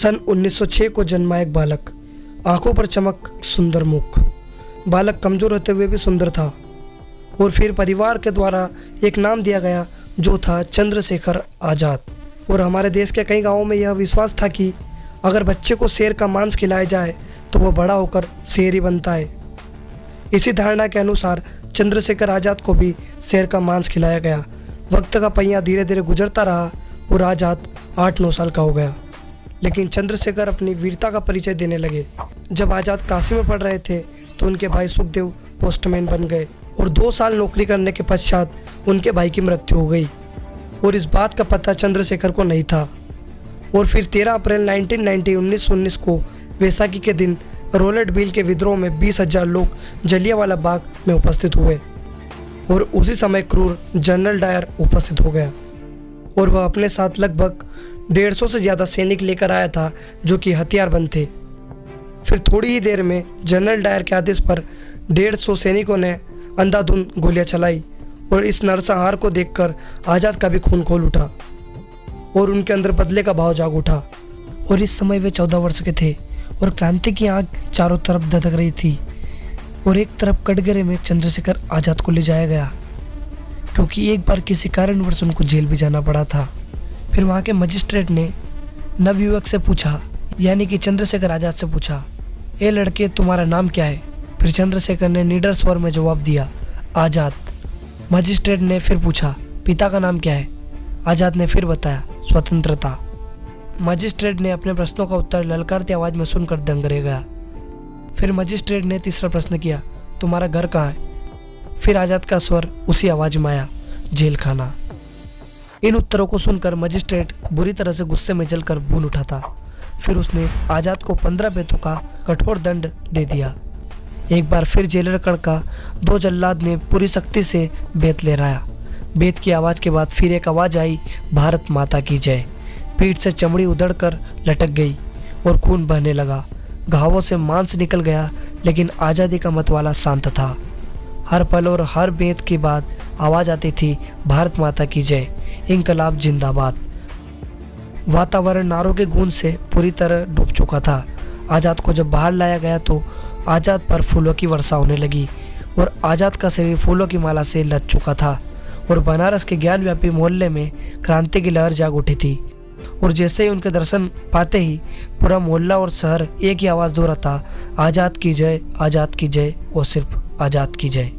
सन 1906 को जन्मा एक बालक, आंखों पर चमक, सुंदर मुख। बालक कमजोर होते हुए भी सुंदर था और फिर परिवार के द्वारा एक नाम दिया गया जो था चंद्रशेखर आज़ाद। और हमारे देश के कई गांवों में यह विश्वास था कि अगर बच्चे को शेर का मांस खिलाया जाए तो वह बड़ा होकर शेर ही बनता है। इसी धारणा के अनुसार चंद्रशेखर आज़ाद को भी शेर का मांस खिलाया गया। वक्त का पहिया धीरे धीरे गुजरता रहा और आज़ाद 8-9 साल का हो गया, लेकिन चंद्रशेखर अपनी वीरता का परिचय देने लगे। जब आज़ाद काशी में पढ़ रहे थे तो उनके भाई सुखदेव पोस्टमैन बन गए और 2 साल नौकरी करने के पश्चात उनके भाई की मृत्यु हो गई और इस बात का पता चंद्रशेखर को नहीं था। और फिर 13 अप्रैल 1919 को वैसाखी के दिन रॉलेट बिल के विद्रोह में 20,000 लोग जलियांवाला बाग में उपस्थित हुए और उसी समय क्रूर जनरल डायर उपस्थित हो गया और वह अपने साथ लगभग 150 से ज़्यादा सैनिक लेकर आया था जो कि हथियारबंद थे। फिर थोड़ी ही देर में जनरल डायर के आदेश पर 150 सैनिकों ने अंधाधुंध गोलियां चलाई और इस नरसंहार को देखकर आज़ाद का भी खून खौल उठा और उनके अंदर बदले का भाव जाग उठा। और इस समय वे 14 वर्ष के थे और क्रांति की आग चारों तरफ धधक रही थी और एक तरफ कटघरे में चंद्रशेखर आज़ाद को ले जाया गया क्योंकि एक बार किसी कारणवश उनको जेल भी जाना पड़ा था। फिर वहाँ के मजिस्ट्रेट ने नवयुवक से पूछा, यानी कि चंद्रशेखर आज़ाद से पूछा, ए लड़के तुम्हारा नाम क्या है? फिर चंद्रशेखर ने निडर स्वर में जवाब दिया, आज़ाद। मजिस्ट्रेट ने फिर पूछा, पिता का नाम क्या है? आज़ाद ने फिर बताया, स्वतंत्रता। मजिस्ट्रेट ने अपने प्रश्नों का उत्तर ललकारती आवाज़ में सुनकर दंग रह गया। फिर मजिस्ट्रेट ने तीसरा प्रश्न किया, तुम्हारा घर कहाँ है? फिर आज़ाद का स्वर उसी आवाज़ में आया, जेल खाना। इन उत्तरों को सुनकर मजिस्ट्रेट बुरी तरह से गुस्से में जलकर भून उठा था। फिर उसने आज़ाद को 15 बेतों का कठोर दंड दे दिया। एक बार फिर जेलर कड़का 2 जल्लाद ने पूरी सख्ती से बेत लहराया। बेत की आवाज़ के बाद फिर एक आवाज़ आई, भारत माता की जय। पीठ से चमड़ी उधड़कर लटक गई और खून बहने लगा। घावों से मांस निकल गया, लेकिन आज़ादी का मतवाला शांत था। हर पल और हर बेत के बाद आवाज़ आती थी, भारत माता की जय, इंकलाब जिंदाबाद। वातावरण नारों के गूंज से पूरी तरह डूब चुका था। आज़ाद को जब बाहर लाया गया तो आज़ाद पर फूलों की वर्षा होने लगी और आज़ाद का शरीर फूलों की माला से लद चुका था और बनारस के ज्ञानव्यापी मोहल्ले में क्रांति की लहर जाग उठी थी। और जैसे ही उनके दर्शन पाते ही पूरा मोहल्ला और शहर एक ही आवाज़ दोहराता, आज़ाद की जय, आज़ाद की जय और सिर्फ आज़ाद की जय।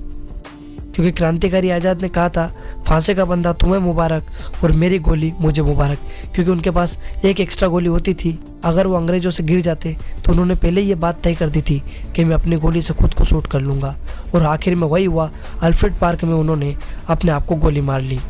क्योंकि क्रांतिकारी आज़ाद ने कहा था, फांसे का बंधा तुम्हें मुबारक और मेरी गोली मुझे मुबारक। क्योंकि उनके पास एक एक्स्ट्रा गोली होती थी। अगर वो अंग्रेजों से गिर जाते तो उन्होंने पहले ये बात तय कर दी थी कि मैं अपनी गोली से खुद को शूट कर लूँगा। और आखिर में वही हुआ, अल्फ्रेड पार्क में उन्होंने अपने आप को गोली मार ली।